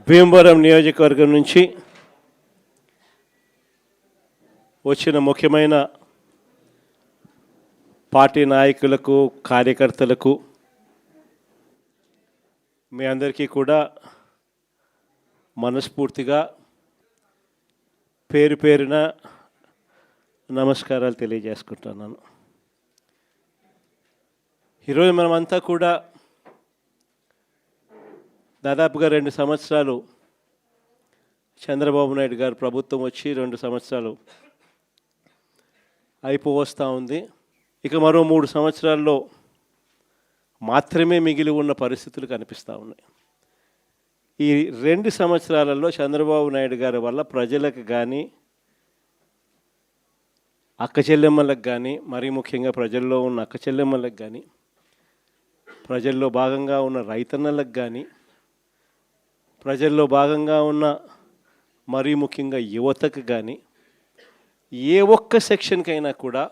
భీమవరం నియోజకవర్గం నుంచి వచ్చిన ముఖ్యమైన పార్టీ నాయకులకు కార్యకర్తలకు మీ అందరికీ కూడా మనస్ఫూర్తిగా పేరు పేరున నమస్కారాలు తెలియజేసుకుంటున్నాను. ఈరోజు మనమంతా కూడా దాదాపుగా 2 సంవత్సరాలు చంద్రబాబు నాయుడు గారు ప్రభుత్వం వచ్చి 2 సంవత్సరాలు అయిపోవస్తూ ఉంది. ఇక మరో 3 సంవత్సరాల్లో మాత్రమే మిగిలి ఉన్న పరిస్థితులు కనిపిస్తూ ఉన్నాయి. ఈ 2 సంవత్సరాలలో చంద్రబాబు నాయుడు గారి వల్ల ప్రజలకు కానీ అక్క చెల్లెమ్మలకు కానీ, మరీ ముఖ్యంగా ప్రజల్లో ఉన్న అక్క చెల్లెమ్మలకు కానీ, ప్రజల్లో భాగంగా ఉన్న రైతన్నలకు కానీ, ప్రజల్లో భాగంగా ఉన్న మరీ ముఖ్యంగా యువతకు కానీ, ఏ ఒక్క సెక్షన్కైనా కూడా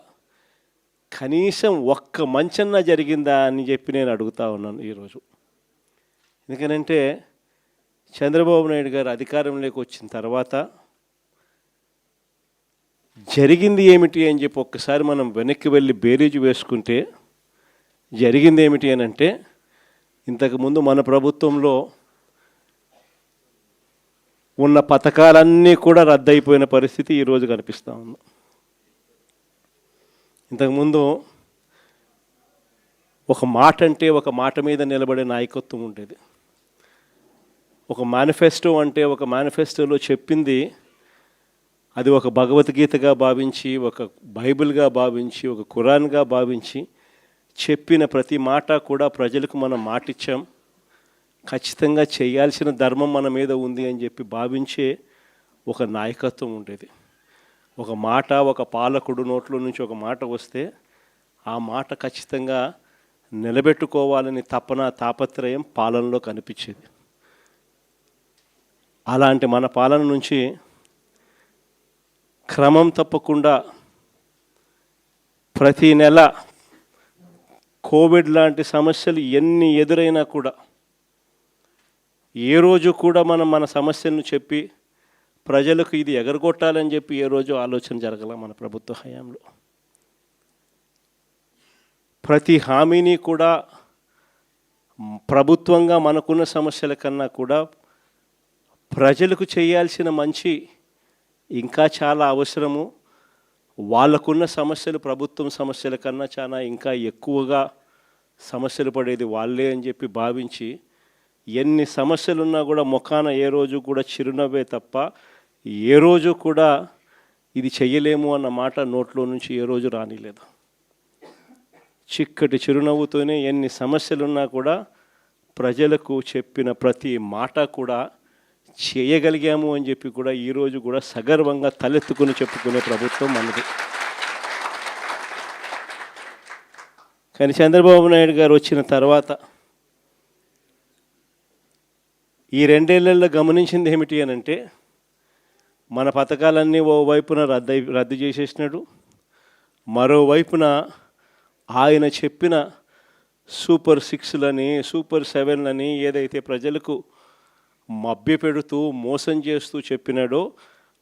కనీసం ఒక్క మంచన్నా జరిగిందా అని చెప్పి నేను అడుగుతూ ఉన్నాను ఈరోజు. ఎందుకనంటే చంద్రబాబు నాయుడు గారు అధికారంలోకి వచ్చిన తర్వాత జరిగింది ఏమిటి అని చెప్పి ఒక్కసారి మనం వెనక్కి వెళ్ళి బేరీజు వేసుకుంటే జరిగింది ఏమిటి అని అంటే, ఇంతకుముందు మన ప్రభుత్వంలో ఉన్న పథకాలన్నీ కూడా రద్దయిపోయిన పరిస్థితి ఈరోజు కనిపిస్తూ ఉంది. ఇంతకుముందు ఒక మాట అంటే ఒక మాట మీద నిలబడే నాయకత్వం ఉండేది. ఒక మేనిఫెస్టో అంటే ఒక మేనిఫెస్టోలో చెప్పింది అది ఒక భగవద్గీతగా భావించి, ఒక బైబిల్గా భావించి, ఒక ఖురాన్గా భావించి చెప్పిన ప్రతి మాట కూడా ప్రజలకు మనం మాటిచ్చాం, ఖచ్చితంగా చేయాల్సిన ధర్మం మన మీద ఉంది అని చెప్పి భావించే ఒక నాయకత్వం ఉండేది. ఒక మాట, ఒక పాలకుడు నోట్లో నుంచి ఒక మాట వస్తే ఆ మాట ఖచ్చితంగా నిలబెట్టుకోవాలని తాపత్రయం పాలనలో కనిపించేది. అలాంటి మన పాలన నుంచి క్రమం తప్పకుండా ప్రతి నెల కోవిడ్ లాంటి సమస్యలు ఎన్ని ఎదురైనా కూడా ఏ రోజు కూడా మనం మన సమస్యలను చెప్పి ప్రజలకు ఇది ఎగరగొట్టాలని చెప్పి ఏ రోజు ఆలోచన జరగల మన ప్రభుత్వ హయాంలో. ప్రతి హామీని కూడా ప్రభుత్వంగా మనకున్న సమస్యల కన్నా కూడా ప్రజలకు చేయాల్సిన మంచి ఇంకా చాలా అవసరము. వాళ్ళకున్న సమస్యలు ప్రభుత్వం సమస్యల కన్నా చాలా ఇంకా ఎక్కువగా సమస్యలు పడేది వాళ్ళే అని చెప్పి భావించి ఎన్ని సమస్యలున్నా కూడా ముఖాన ఏ రోజు కూడా చిరునవ్వే తప్ప ఏ రోజు కూడా ఇది చెయ్యలేము అన్న మాట నోట్లో నుంచి ఏ రోజు రానిలేదు. చిక్కటి చిరునవ్వుతోనే ఎన్ని సమస్యలున్నా కూడా ప్రజలకు చెప్పిన ప్రతి మాట కూడా చేయగలిగాము అని చెప్పి కూడా ఈరోజు కూడా సగర్వంగా తలెత్తుకుని చెప్పుకునే ప్రభుత్వం మనది. కానీ చంద్రబాబు నాయుడు గారు వచ్చిన తర్వాత ఈ 2 ఏళ్లలో గమనించింది ఏమిటి అని అంటే, మన పథకాలన్నీ ఓవైపున రద్దు చేసేసినాడు, మరోవైపున ఆయన చెప్పిన సూపర్ 6లని సూపర్ 7లని ఏదైతే ప్రజలకు మభ్యపెడుతూ మోసం చేస్తూ చెప్పినాడో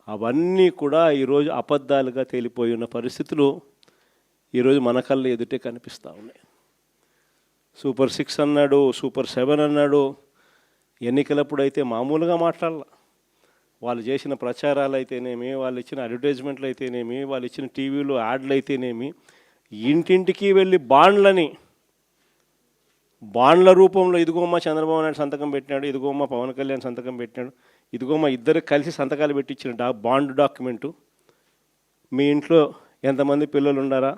అవన్నీ కూడా ఈరోజు అబద్ధాలుగా తేలిపోయి ఉన్న పరిస్థితులు ఈరోజు మన కళ్ళ ఎదుటే కనిపిస్తూ ఉన్నాయి. సూపర్ 6 అన్నాడు, సూపర్ 7 అన్నాడు. ఎన్నికలప్పుడు అయితే మామూలుగా మాట్లాడాల. వాళ్ళు చేసిన ప్రచారాలు అయితేనేమి, వాళ్ళు ఇచ్చిన అడ్వర్టైజ్మెంట్లు అయితేనేమి, వాళ్ళు ఇచ్చిన టీవీలో యాడ్లు అయితేనేమి, ఇంటింటికి వెళ్ళి బాండ్ల రూపంలో ఇదిగోమ్మ చంద్రబాబు నాయుడు సంతకం పెట్టినాడు, ఇదిగోమ్మ పవన్ కళ్యాణ్ సంతకం పెట్టినాడు, ఇదిగోమ్మ ఇద్దరు కలిసి సంతకాలు పెట్టించిన బాండ్ డాక్యుమెంటు. మీ ఇంట్లో ఎంతమంది పిల్లలు ఉన్నారా,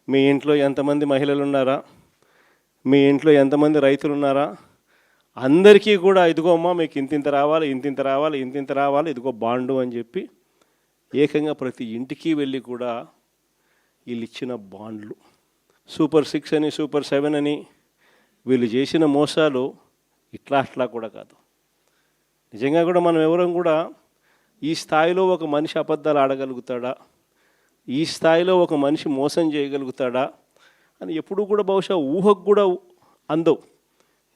మీ ఇంట్లో ఎంతమంది మహిళలు ఉన్నారా, మీ ఇంట్లో ఎంతమంది రైతులు ఉన్నారా, అందరికీ కూడా ఇదిగోమ్మ మీకు ఇంతింత రావాలి, ఇంతింత రావాలి, ఇంతింత రావాలి, ఇదిగో బాండు అని చెప్పి ఏకంగా ప్రతి ఇంటికి వెళ్ళి కూడా వీళ్ళు ఇచ్చిన బాండ్లు. సూపర్ 6 అని సూపర్ 7 అని వీళ్ళు చేసిన మోసాలు ఇట్లా కూడా కాదు. నిజంగా కూడా మనం ఎవరం కూడా ఈ స్థాయిలో ఒక మనిషి అబద్ధాలు ఆడగలుగుతాడా, ఈ స్థాయిలో ఒక మనిషి మోసం చేయగలుగుతాడా అని ఎప్పుడూ కూడా బహుశా ఊహకు కూడా అందవు.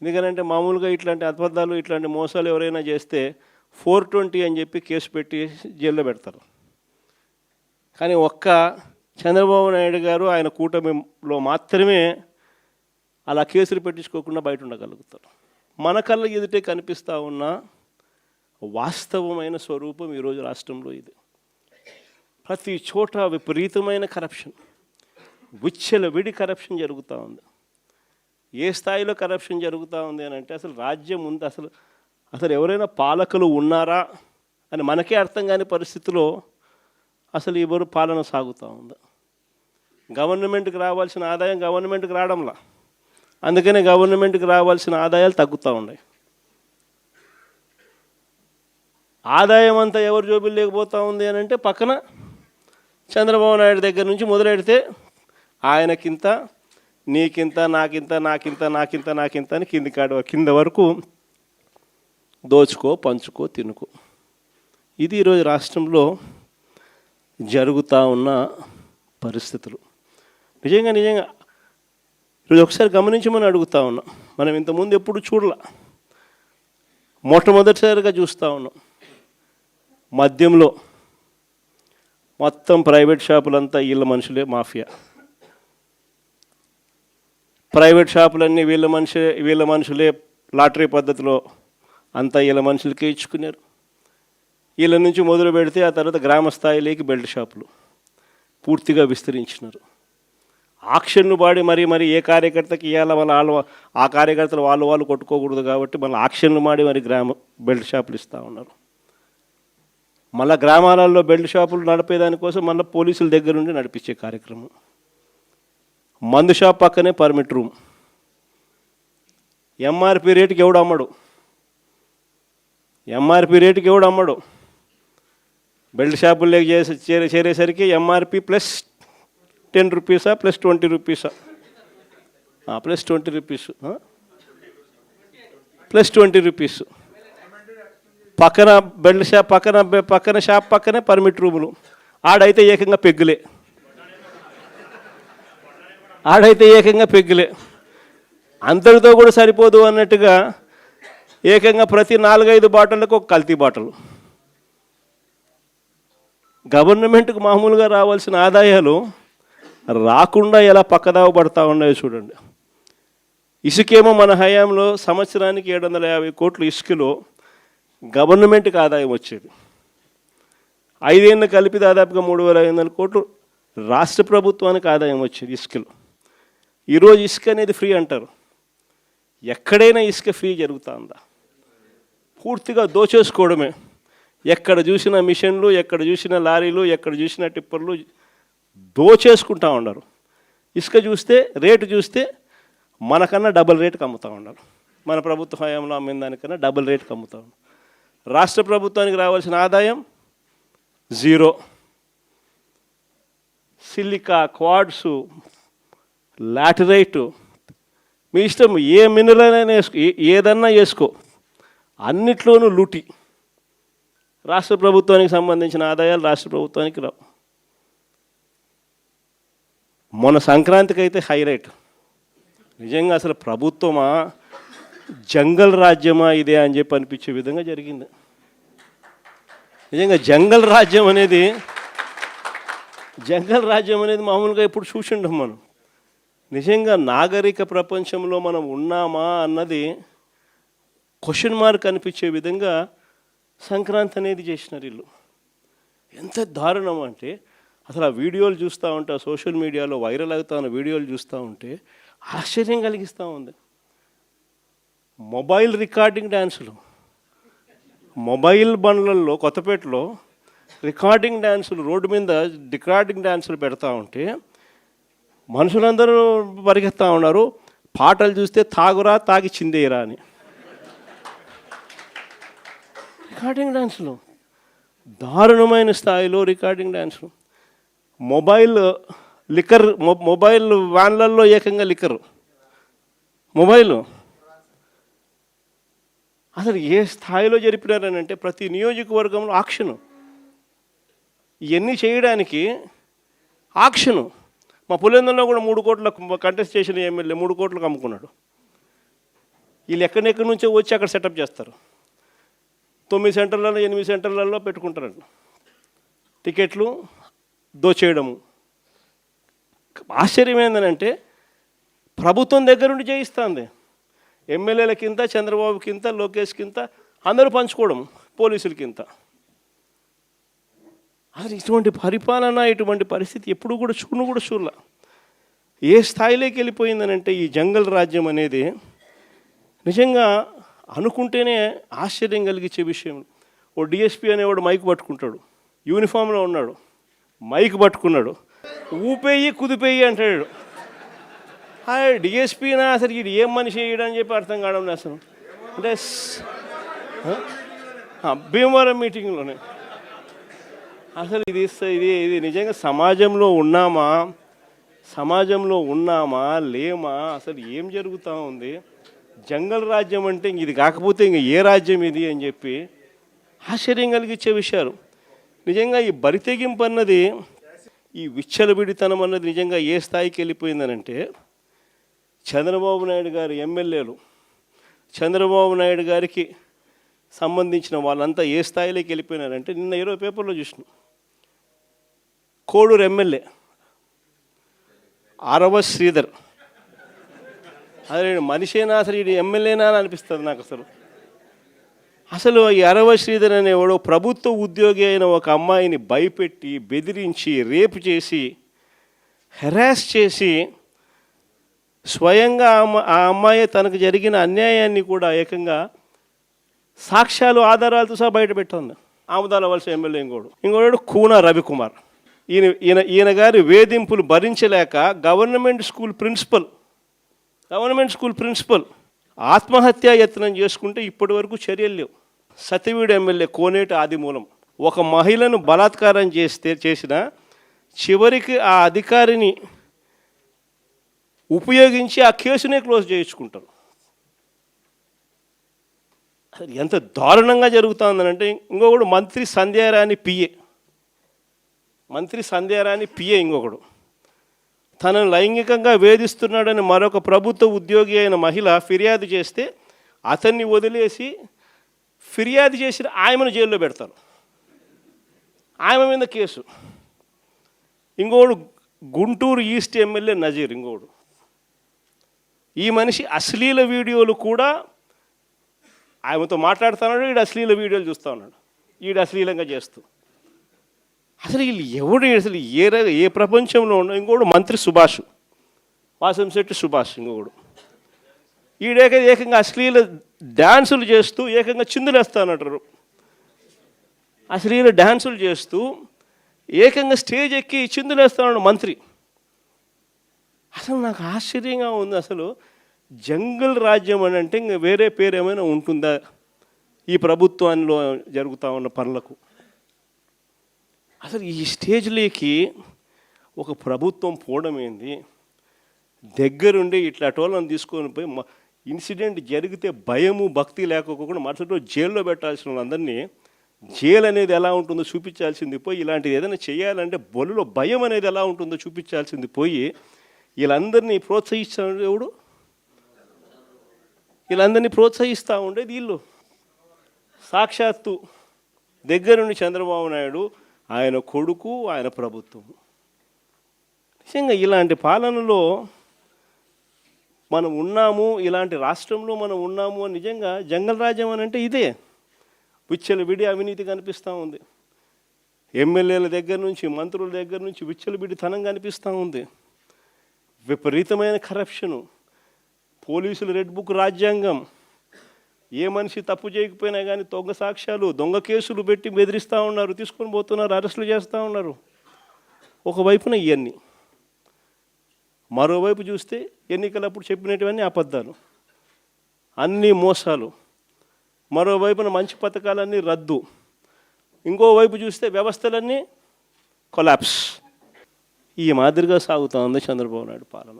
ఎందుకంటే మామూలుగా ఇట్లాంటి అబద్ధాలు ఇట్లాంటి మోసాలు ఎవరైనా చేస్తే 420 అని చెప్పి కేసు పెట్టి జైల్లో పెడతారు. కానీ ఒక్క చంద్రబాబు నాయుడు గారు ఆయన కూటమిలో మాత్రమే అలా కేసులు పెట్టించుకోకుండా బయట ఉండగలుగుతారు. మన కళ్ళ ఎదుటే కనిపిస్తూ ఉన్న వాస్తవమైన స్వరూపం ఈరోజు రాష్ట్రంలో ఇది. ప్రతి చోట విపరీతమైన కరప్షన్, విచ్చలవిడి కరప్షన్ జరుగుతూ ఉంది. ఏ స్థాయిలో కరప్షన్ జరుగుతూ ఉంది అని అంటే అసలు రాజ్యం ఉంది, అసలు ఎవరైనా పాలకులు ఉన్నారా అని మనకే అర్థం కాని పరిస్థితిలో అసలు ఎవరు పాలన సాగుతూ ఉంది. గవర్నమెంట్కి రావాల్సిన ఆదాయం గవర్నమెంట్కి రావడంలా, అందుకనే గవర్నమెంట్కి రావాల్సిన ఆదాయాలు తగ్గుతూ ఉన్నాయి. ఆదాయం అంతా ఎవరు జోబులు లేకపోతూ ఉంది అని అంటే పక్కన చంద్రబాబు నాయుడు దగ్గర నుంచి మొదలెడితే ఆయనకింత, నీకింత, నాకింత, నాకింత, నాకింత, నాకింత అని కింద వరకు దోచుకో, పంచుకో, తినుకో. ఇది ఈరోజు రాష్ట్రంలో జరుగుతూ ఉన్న పరిస్థితులు. నిజంగా ఈరోజు ఒకసారి గమనించమని అడుగుతూ ఉన్నాం. మనం ఇంతకుముందు ఎప్పుడు చూడలే, మొట్టమొదటిసారిగా చూస్తూ ఉన్నాం. మద్యంలో మొత్తం ప్రైవేట్ షాపులంతా వీళ్ళ మనుషులే మాఫియా. ప్రైవేట్ షాపులన్నీ వీళ్ళ మనుషులే లాటరీ పద్ధతిలో అంతా వీళ్ళ మనుషులకే ఇచ్చుకున్నారు. వీళ్ళ నుంచి మొదలు పెడితే ఆ తర్వాత గ్రామ స్థాయిలోకి బెల్ట్ షాపులు పూర్తిగా విస్తరించినారు. ఆక్షన్లు పాడి మరి ఏ కార్యకర్తకి ఇవ్వాల వాళ్ళు ఆ కార్యకర్తలు వాళ్ళు కొట్టుకోకూడదు కాబట్టి మళ్ళీ ఆక్షన్లు మాడి మరి బెల్ట్ షాపులు ఇస్తూ ఉన్నారు. మళ్ళీ గ్రామాలలో బెల్ట్ షాపులు నడిపేదానికోసం మళ్ళీ పోలీసుల దగ్గర నుండి నడిపించే కార్యక్రమం. మందు షాప్ పక్కనే పర్మిట్ రూమ్. ఎంఆర్పి రేటుకి ఎవడు అమ్మడు, బెల్ట్ షాపుల్లోకి చేరేసరికి ఎంఆర్పి ప్లస్ 10 రూపీసా ప్లస్ 20 రూపీసా ప్లస్ 20 రూపీస్ ప్లస్ 20 రూపీస్. పక్కన బెల్ట్ షాప్ పక్కన షాప్ పక్కనే పర్మిట్ రూములు. ఆడైతే ఏకంగా పెగ్గులే. అంతటితో కూడా సరిపోదు అన్నట్టుగా ఏకంగా ప్రతి 4-5 బాటిళ్ళకు ఒక కల్తీ బాటలు. గవర్నమెంట్కు మామూలుగా రావాల్సిన ఆదాయాలు రాకుండా ఎలా పక్కదావ పడతా ఉన్నాయో చూడండి. ఇసుకేమో మన హయాంలో సంవత్సరానికి 750 కోట్లు ఇసుకలో గవర్నమెంట్కి ఆదాయం వచ్చేది. 5 ఏళ్ళు కలిపి దాదాపుగా 3500 కోట్లు రాష్ట్ర ప్రభుత్వానికి ఆదాయం వచ్చేది ఇసుకలో. ఈరోజు ఇసుక అనేది ఫ్రీ అంటారు. ఎక్కడైనా ఇసుక ఫ్రీ జరుగుతుందా? పూర్తిగా దోచేసుకోవడమే. ఎక్కడ చూసిన మిషన్లు, ఎక్కడ చూసిన లారీలు, ఎక్కడ చూసిన టిప్పర్లు దోచేసుకుంటూ ఉన్నారు. ఇసుక చూస్తే రేటు చూస్తే మనకన్నా డబుల్ రేటుకి అమ్ముతూ ఉన్నారు. మన ప్రభుత్వ హయాంలో అమ్మిన దానికన్నా డబుల్ రేటుకి అమ్ముతూ ఉన్నారు. రాష్ట్ర ప్రభుత్వానికి రావాల్సిన ఆదాయం 0. సిలికా, క్వాడ్సు, లాటరైటు, మీ ఇష్టం ఏ మినరల్ అయినా ఏదన్నా వేసుకో, అన్నిట్లోనూ లూటి. రాష్ట్ర ప్రభుత్వానికి సంబంధించిన ఆదాయాలు రాష్ట్ర ప్రభుత్వానికి రావు. మొన్న సంక్రాంతికి అయితే హైలైట్. నిజంగా అసలు ప్రభుత్వమా జంగల్ రాజ్యమా ఇదే అని చెప్పి అనిపించే విధంగా జరిగింది. నిజంగా జంగల్ రాజ్యం అనేది మామూలుగా ఇప్పుడు చూసిండం మనం. నిజంగా నాగరిక ప్రపంచంలో మనం ఉన్నామా అన్నది క్వశ్చన్ మార్క్ అనిపించే విధంగా సంక్రాంతి అనేది చేసినారు వీళ్ళు. ఎంత దారుణం అంటే అసలు ఆ వీడియోలు చూస్తూ ఉంటే, సోషల్ మీడియాలో వైరల్ అవుతా ఉన్న వీడియోలు చూస్తూ ఉంటే ఆశ్చర్యం కలిగిస్తూ ఉంది. మొబైల్ రికార్డింగ్ డ్యాన్సులు, మొబైల్ బండ్లలో కొత్తపేటలో రికార్డింగ్ డ్యాన్సులు, రోడ్డు మీద రికార్డింగ్ డ్యాన్సులు పెడతా ఉంటే మనుషులందరూ పరిగెత్తా ఉన్నారు. పాటలు చూస్తే తాగురా తాగి చిందేయరా అని. రికార్డింగ్ డ్యాన్సులు, దారుణమైన స్థాయిలో రికార్డింగ్ డ్యాన్సులు. మొబైల్ వ్యాన్లలో ఏకంగా లిక్కరు, మొబైల్ అసలు ఏ స్థాయిలో జరిపినారని అంటే ప్రతి నియోజకవర్గంలో ఆక్షను. ఇవన్నీ చేయడానికి ఆక్షను. మా పులివెందులలో కూడా 3 కోట్ల కంటెస్ట్ చేసిన ఎమ్మెల్యే 3 కోట్లకు అమ్ముకున్నాడు. వీళ్ళు ఎక్కడెక్కడి నుంచో వచ్చి అక్కడ సెటప్ చేస్తారు. 9 సెంటర్లలో 8 సెంటర్లలో పెట్టుకుంటారండి టికెట్లు దోచేయడము. ఆశ్చర్యం ఏంటంటే ప్రభుత్వం దగ్గర నుండి చేయిస్తుంది. ఎమ్మెల్యేలకింత, చంద్రబాబుకింత, లోకేష్కింత, అందరూ పంచుకోవడం, పోలీసులకింత. అసలు ఇటువంటి పరిపాలన, ఇటువంటి పరిస్థితి ఎప్పుడు కూడా చూడలే. ఏ స్థాయిలోకి వెళ్ళిపోయిందనంటే ఈ జంగల్ రాజ్యం అనేది నిజంగా అనుకుంటేనే ఆశ్చర్యం కలిగించే విషయం. ఓ డిఎస్పీ అనేవాడు మైక్ పట్టుకుంటాడు, యూనిఫామ్లో ఉన్నాడు, మైక్ పట్టుకున్నాడు, ఊపేయి కుదిపేయి అంటాడు. డిఎస్పీనా అసలు ఇది ఏం మనిషి వేయడని చెప్పి అర్థం కావడం అసలు. అంటే భీమవరం మీటింగ్లోనే అసలు ఇది నిజంగా సమాజంలో ఉన్నామా లేమా, అసలు ఏం జరుగుతూ ఉంది? జంగల్ రాజ్యం అంటే ఇది కాకపోతే ఇంక ఏ రాజ్యం ఇది అని చెప్పి ఆశ్చర్యం కలిగించే విషయాలు. నిజంగా ఈ బరితెగింపు అన్నది, ఈ విచ్చలవిడితనం అన్నది నిజంగా ఏ స్థాయికి వెళ్ళిపోయిందనంటే చంద్రబాబు నాయుడు గారి ఎమ్మెల్యేలు, చంద్రబాబు నాయుడు గారికి సంబంధించిన వాళ్ళంతా ఏ స్థాయిలోకి వెళ్ళిపోయినారంటే నిన్న 20 పేపర్లో చూసిన కోడూరు ఎమ్మెల్యే ఆరవ శ్రీధర్, అదే మనిషేనా అసలు ఇది ఎమ్మెల్యేనా అని అనిపిస్తుంది నాకు. అసలు ఈ ఆరవ శ్రీధర్ అనేవాడు ప్రభుత్వ ఉద్యోగి అయిన ఒక అమ్మాయిని భయపెట్టి, బెదిరించి, రేపు చేసి, హెరాస్ చేసి, స్వయంగా ఆ అమ్మాయి తనకు జరిగిన అన్యాయాన్ని కూడా ఏకంగా సాక్ష్యాలు, ఆధారాలతో సహా బయట పెట్టింది. ఆముదాల వలస ఎమ్మెల్యే ఇంకోడు కూన రవికుమార్. ఈయన గారి వేధింపులు భరించలేక గవర్నమెంట్ స్కూల్ ప్రిన్సిపల్ ఆత్మహత్యా యత్నం చేసుకుంటే ఇప్పటి వరకు చర్యలు లేవు. సతివీడు ఎమ్మెల్యే కోనేటి ఆదిమూలం ఒక మహిళను బలాత్కారం చేసిన చివరికి ఆ అధికారిని ఉపయోగించి ఆ కేసునే క్లోజ్ చేయించుకుంటారు. అసలు ఎంత దారుణంగా జరుగుతుందనంటే ఇంకొకడు మంత్రి సంధ్యారాణి పిఏ ఇంకొకడు తనను లైంగికంగా వేధిస్తున్నాడని మరొక ప్రభుత్వ ఉద్యోగి అయిన మహిళ ఫిర్యాదు చేస్తే అతన్ని వదిలేసి ఫిర్యాదు చేసిన ఆయమను జైల్లో పెడతారు. ఆయమ మీద కేసు. ఇంకోడు గుంటూరు ఈస్ట్ ఎమ్మెల్యే నజీర్ ఇంకోడు. ఈ మనిషి అశ్లీల వీడియోలు కూడా ఆయనతో మాట్లాడుతున్నాడు, ఈడు అశ్లీల వీడియోలు చూస్తూ ఉన్నాడు, ఈడు అశ్లీలంగా చేస్తూ. అసలు వీళ్ళు ఎవడు అసలు ఏ ప్రపంచంలో ఉన్న. ఇంకోడు మంత్రి వాసంశెట్టి సుభాష్ ఇంకొకడు. ఏకంగా అశ్లీల డ్యాన్సులు చేస్తూ ఏకంగా చిందులేస్తానంటారు. అశ్లీల డ్యాన్సులు చేస్తూ ఏకంగా స్టేజ్ ఎక్కి చిందులేస్తాడు మంత్రి. అసలు నాకు ఆశ్చర్యంగా ఉంది. అసలు జంగల్ రాజ్యం అని అంటే ఇంకా వేరే పేరు ఏమైనా ఉంటుందా ఈ ప్రభుత్వంలో జరుగుతూ ఉన్న పనులకు? అసలు ఈ స్టేజ్లోకి ఒక ప్రభుత్వం పోవడం ఏంది? దగ్గరుండి ఇట్లా అటోళ్ళని తీసుకొని పోయి ఇన్సిడెంట్ జరిగితే భయము భక్తి లేకపోకుండా మరుసటి రోజు జైల్లో పెట్టాల్సిన వాళ్ళందరినీ జైలు అనేది ఎలా ఉంటుందో చూపించాల్సింది పోయి, ఇలాంటిది ఏదైనా చేయాలంటే బొలులో భయం అనేది ఎలా ఉంటుందో చూపించాల్సింది పోయి వీళ్ళందరినీ ప్రోత్సహిస్తాడు ఎవడు? వీళ్ళందరినీ ప్రోత్సహిస్తూ ఉండేది వీళ్ళు. సాక్షాత్తు దగ్గరుండి చంద్రబాబు నాయుడు, ఆయన కొడుకు, ఆయన ప్రభుత్వం. నిజంగా ఇలాంటి పాలనలో మనం ఉన్నాము, ఇలాంటి రాష్ట్రంలో మనం ఉన్నాము అని నిజంగా జంగల్ రాజ్యం అని అంటే ఇదే. విచ్చలవిడి అవినీతి కనిపిస్తూ ఉంది. ఎమ్మెల్యేల దగ్గర నుంచి, మంత్రుల దగ్గర నుంచి విచ్చలవిడితనం కనిపిస్తూ ఉంది. విపరీతమైన కరప్షను, పోలీసులు రెడ్ బుక్ రాజ్యాంగం. ఏ మనిషి తప్పు చేయకపోయినా కానీ దొంగ సాక్ష్యాలు, దొంగ కేసులు పెట్టి బెదిరిస్తూ ఉన్నారు, తీసుకొని పోతున్నారు, అరెస్టులు చేస్తూ ఉన్నారు. ఒకవైపున ఇవన్నీ, మరోవైపు చూస్తే ఎన్నికలప్పుడు చెప్పినటువన్నీ అబద్ధాలు, అన్నీ మోసాలు. మరోవైపున మంచి పథకాలన్నీ రద్దు. ఇంకోవైపు చూస్తే వ్యవస్థలన్నీ కొలాప్స్. ఈ మాదిరిగా సాగుతూ ఉంది చంద్రబాబు నాయుడు పాలన.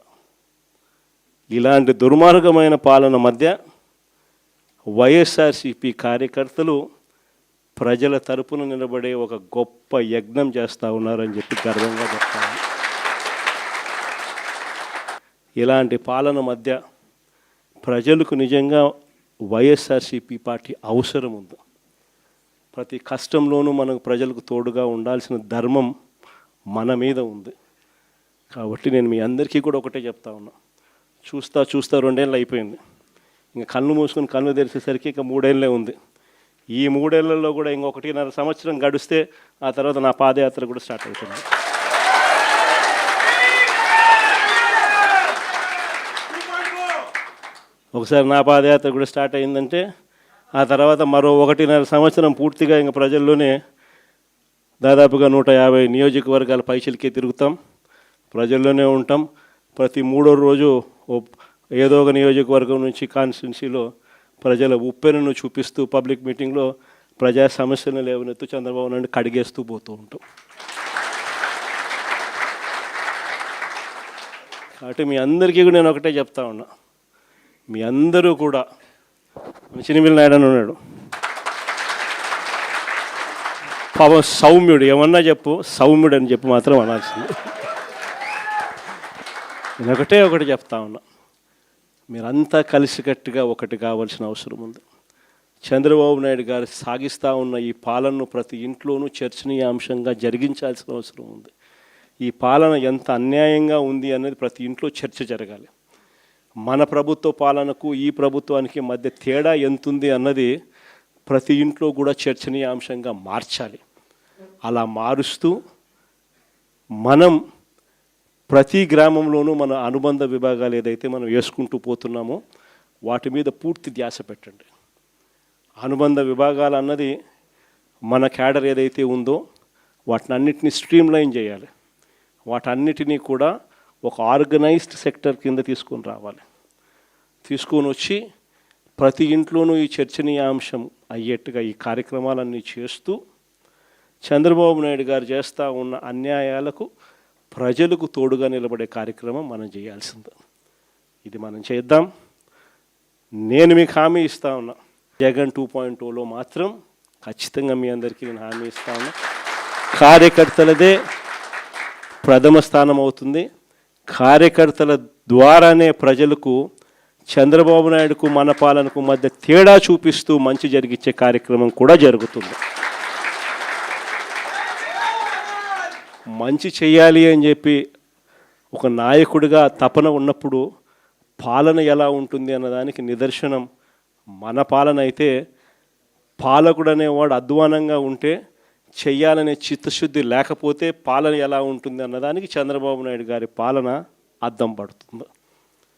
ఇలాంటి దుర్మార్గమైన పాలన మధ్య వైఎస్ఆర్సీపీ కార్యకర్తలు ప్రజల తరపున నిలబడే ఒక గొప్ప యజ్ఞం చేస్తూ ఉన్నారని చెప్పి గర్వంగా చెప్తాను. ఇలాంటి పాలన మధ్య ప్రజలకు నిజంగా వైఎస్ఆర్సీపీ పార్టీ అవసరం ఉంది. ప్రతి కష్టంలోనూ మనకు ప్రజలకు తోడుగా ఉండాల్సిన ధర్మం మన మీద ఉంది. కాబట్టి నేను మీ అందరికీ కూడా ఒకటే చెప్తా ఉన్నా, చూస్తా 2 ఏళ్ళు అయిపోయింది. ఇంకా కళ్ళు మూసుకొని కళ్ళు తెరిచేసరికి ఇంకా 3 ఏళ్ళే ఉంది. ఈ 3 ఏళ్లలో కూడా ఇంకొకటిన్నర సంవత్సరం గడిస్తే ఆ తర్వాత నా పాదయాత్ర కూడా స్టార్ట్ అవుతుంది. ఒకసారి నా పాదయాత్ర కూడా స్టార్ట్ అయిందంటే ఆ తర్వాత మరో 1.5 సంవత్సరం పూర్తిగా ఇంకా ప్రజల్లోనే దాదాపుగా 150 నియోజకవర్గాల పైచిలకే తిరుగుతాం, ప్రజల్లోనే ఉంటాం. ప్రతి 3వ రోజు ఏదో ఒక నియోజకవర్గం నుంచి కాన్స్టిట్యున్సీలో ప్రజల ఉప్పెనను చూపిస్తూ పబ్లిక్ మీటింగ్లో ప్రజా సమస్యలను లేవనెత్తు చంద్రబాబు నాయుడు కడిగేస్తూ పోతూ ఉంటాం. కాబట్టి మీ అందరికీ కూడా నేను ఒకటే చెప్తా ఉన్నా, మీ అందరూ కూడా చినిమిల్ నాయుడు అని ఉన్నాడు, పాపం సౌమ్యుడు, ఏమన్నా చెప్పు సౌమ్యుడు అని చెప్పి మాత్రం అనాల్సింది. నేను ఒకటి చెప్తా ఉన్నా, మీరంతా కలిసికట్టుగా ఒకటి కావాల్సిన అవసరం ఉంది. చంద్రబాబు నాయుడు గారు సాగిస్తూ ఉన్న ఈ పాలనను ప్రతి ఇంట్లోనూ చర్చనీయాంశంగా జరిగించాల్సిన అవసరం ఉంది. ఈ పాలన ఎంత అన్యాయంగా ఉంది అనేది ప్రతి ఇంట్లో చర్చ జరగాలి. మన ప్రభుత్వ పాలనకు ఈ ప్రభుత్వానికి మధ్య తేడా ఎంతుంది అన్నది ప్రతి ఇంట్లో కూడా చర్చనీయాంశంగా మార్చాలి. అలా మారుస్తూ మనం ప్రతి గ్రామంలోనూ మన అనుబంధ విభాగాలు ఏదైతే మనం వేసుకుంటూ పోతున్నామో వాటి మీద పూర్తి ధ్యాస పెట్టండి. అనుబంధ విభాగాలు అన్నది మన క్యాడర్ ఏదైతే ఉందో వాటిని అన్నిటినీ స్ట్రీమ్లైన్ చేయాలి. వాటన్నిటినీ కూడా ఒక ఆర్గనైజ్డ్ సెక్టర్ కింద తీసుకొని రావాలి. తీసుకొని వచ్చి ప్రతి ఇంట్లోనూ ఈ చర్చనీయాంశం అయ్యేట్టుగా ఈ కార్యక్రమాలన్నీ చేస్తూ చంద్రబాబు నాయుడు గారు చేస్తూ ఉన్న అన్యాయాలకు ప్రజలకు తోడుగా నిలబడే కార్యక్రమం మనం చేయాల్సింది. ఇది మనం చేద్దాం. నేను మీకు హామీ ఇస్తా ఉన్నా, జగన్ 2.0లో మాత్రం ఖచ్చితంగా మీ అందరికీ నేను హామీ ఇస్తా ఉన్నా, కార్యకర్తలదే ప్రథమ స్థానం అవుతుంది. కార్యకర్తల ద్వారానే ప్రజలకు చంద్రబాబు నాయుడుకు మన పాలనకు మధ్య తేడా చూపిస్తూ మంచి జరిగించే కార్యక్రమం కూడా జరుగుతుంది. మంచి చేయాలి అని చెప్పి ఒక నాయకుడిగా తపన ఉన్నప్పుడు పాలన ఎలా ఉంటుంది అన్నదానికి నిదర్శనం మన పాలన అయితే, పాలకుడు అనేవాడు అధ్వానంగా ఉంటే చెయ్యాలనే చిత్తశుద్ధి లేకపోతే పాలన ఎలా ఉంటుంది అన్నదానికి చంద్రబాబు నాయుడు గారి పాలన అద్దం పడుతుంది.